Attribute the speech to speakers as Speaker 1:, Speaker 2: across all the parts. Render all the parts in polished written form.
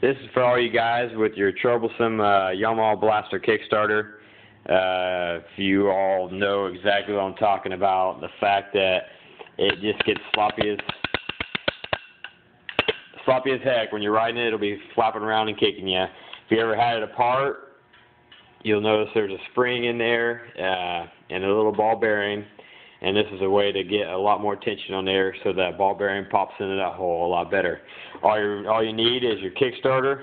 Speaker 1: This is for all you guys with your troublesome Yamaha Blaster Kickstarter. If you all know exactly what I'm talking about, the fact that it just gets sloppy as heck. When you're riding it, it'll be flapping around and kicking you. If you ever had it apart, you'll notice there's a spring in there and a little ball bearing. And this is a way to get a lot more tension on there so that ball bearing pops into that hole a lot better. All you need is your Kickstarter.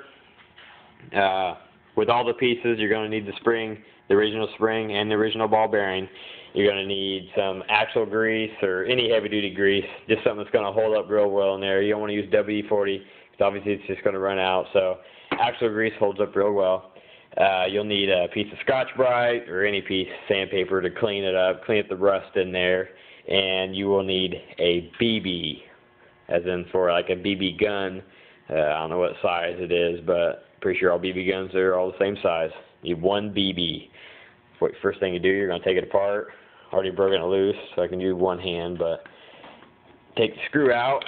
Speaker 1: With all the pieces, you're going to need the spring, the original spring, and the original ball bearing. You're going to need some axle grease or any heavy-duty grease, just something that's going to hold up real well in there. You don't want to use WD-40 because obviously it's just going to run out. So axle grease holds up real well. You'll need a piece of Scotch-Brite or any piece of sandpaper to clean it up, clean up the rust in there, and you will need a BB, as in for like a BB gun. I don't know what size it is, but pretty sure all BB guns are all the same size. You need one BB. First thing you do, you're going to take it apart. Already broken it loose, so I can do one hand, but take the screw out,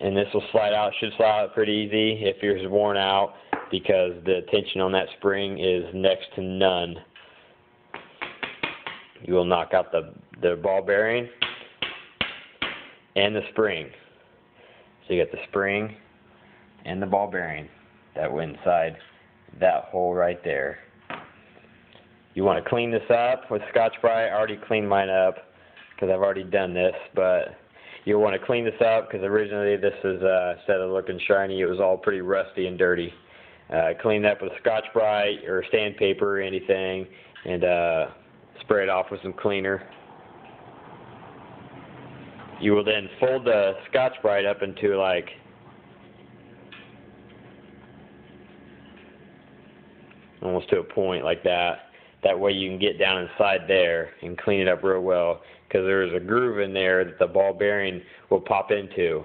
Speaker 1: and this will slide out. Should slide out pretty easy if yours is worn out, because the tension on that spring is next to none. You will knock out the ball bearing and the spring. So you got the spring and the ball bearing that went inside that hole right there. You want to clean this up with Scotch-Brite. I already cleaned mine up because I've already done this, but you'll want to clean this up because originally this is, instead of looking shiny, it was all pretty rusty and dirty. Clean that up with Scotch-Brite or sandpaper or anything, and spray it off with some cleaner. You will then fold the Scotch-Brite up into like almost to a point like that. That way you can get down inside there and clean it up real well, because there's a groove in there that the ball bearing will pop into.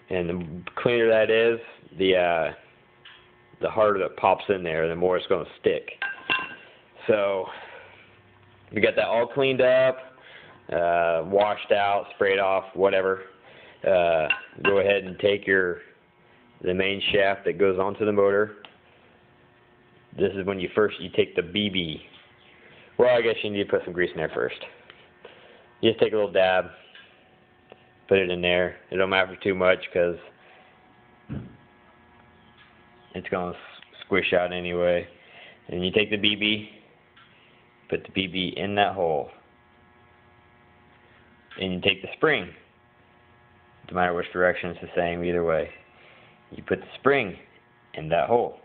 Speaker 1: And the cleaner that is, the harder it pops in there, the more it's going to stick. So we got that all cleaned up, washed out, sprayed off, whatever. Go ahead and take the main shaft that goes onto the motor. This is when you take the BB. Well, I guess you need to put some grease in there first. You just take a little dab, put it in there. It don't matter too much because it's going to squish out anyway. And you take the BB, put the BB in that hole. And you take the spring. No matter which direction, it's the same either way. You put the spring in that hole.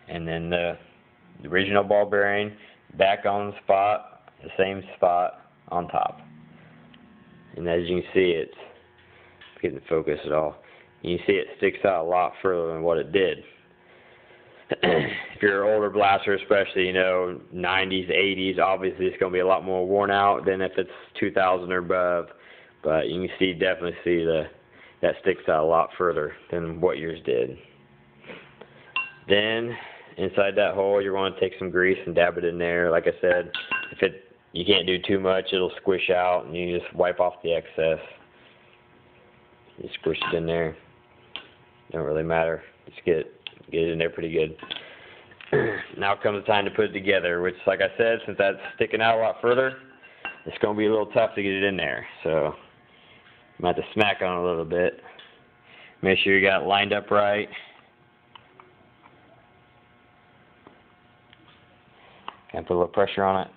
Speaker 1: And then the original ball bearing back on the spot, the same spot on top. And as you can see, it's getting focused at all. You can see it sticks out a lot further than what it did. If you're an older blaster, especially, 90s, 80s, obviously it's going to be a lot more worn out than if it's 2000 or above. But you can definitely see that sticks out a lot further than what yours did. Then inside that hole, you're going to take some grease and dab it in there. Like I said, you can't do too much, it'll squish out, and you just wipe off the excess. You squish it in there. Don't really matter. Just get it in there pretty good. Now comes the time to put it together, which, like I said, since that's sticking out a lot further, it's going to be a little tough to get it in there. So I'm going to have to smack on it a little bit. Make sure you got it lined up right. And put a little pressure on it.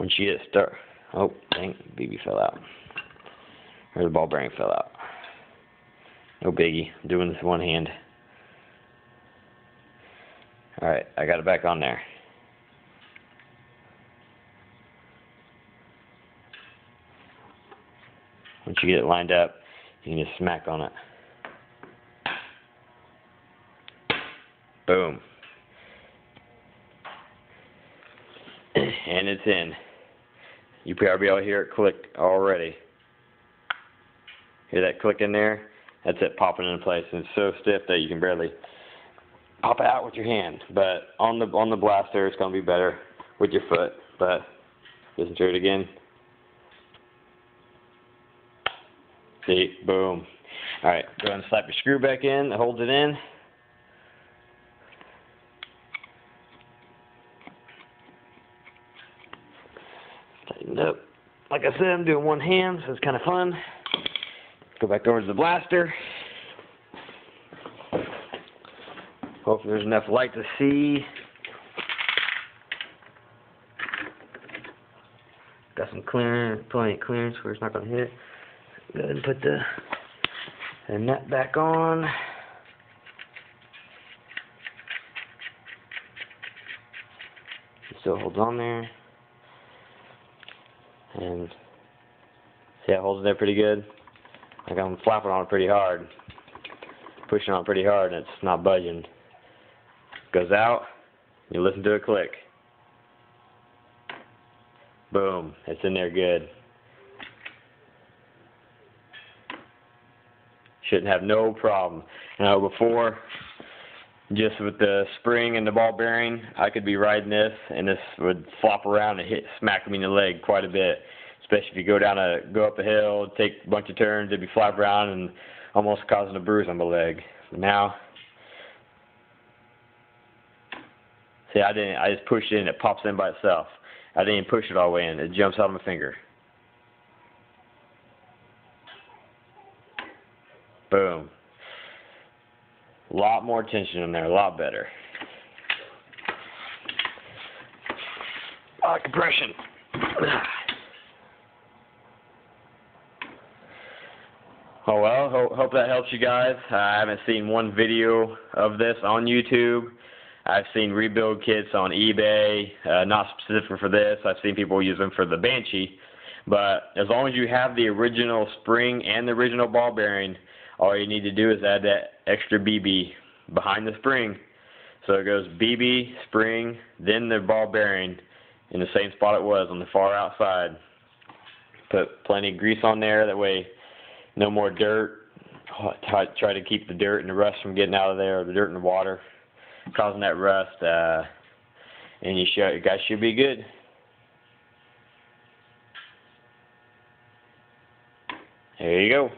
Speaker 1: Once you get it started, oh, dang, BB fell out. Or the ball bearing fell out. No biggie. I'm doing this one hand. Alright, I got it back on there. Once you get it lined up, you can just smack on it. Boom. And it's in. You probably able to hear it click already. Hear that click in there? That's it popping into place, and it's so stiff that you can barely pop it out with your hand. But on the blaster, it's going to be better with your foot. But listen to it again. See, boom. Alright, go ahead and slap your screw back in that holds it in. Tighten up. Like I said, I'm doing one hand, so it's kind of fun. Go back over to the blaster. Hopefully there's enough light to see. Got some clearance, plenty of clearance where it's not going to hit. Go ahead and put the nut back on. It still holds on there. And see how it holds there pretty good? Like I'm flapping on it pretty hard. Pushing on it pretty hard and it's not budging. Goes out, you listen to it click. Boom, it's in there good. Shouldn't have no problem. Now before, just with the spring and the ball bearing, I could be riding this and this would flop around and smack me in the leg quite a bit. Especially if you go up a hill, take a bunch of turns, it'd be flop around and almost causing a bruise on my leg. But now, see, I just push it in, it pops in by itself. I didn't even push it all the way in, it jumps out of my finger. Boom. A lot more tension in there, a lot better. A lot of compression. Oh well, hope that helps you guys. I haven't seen one video of this on YouTube. I've seen rebuild kits on eBay, not specific for this. I've seen people use them for the Banshee. But as long as you have the original spring and the original ball bearing, all you need to do is add that extra BB behind the spring. So it goes BB, spring, then the ball bearing in the same spot it was on the far outside. Put plenty of grease on there, that way no more dirt. Try to keep the dirt and the rust from getting out of there, or the dirt and the water, causing that rust, and you guys should be good. There you go.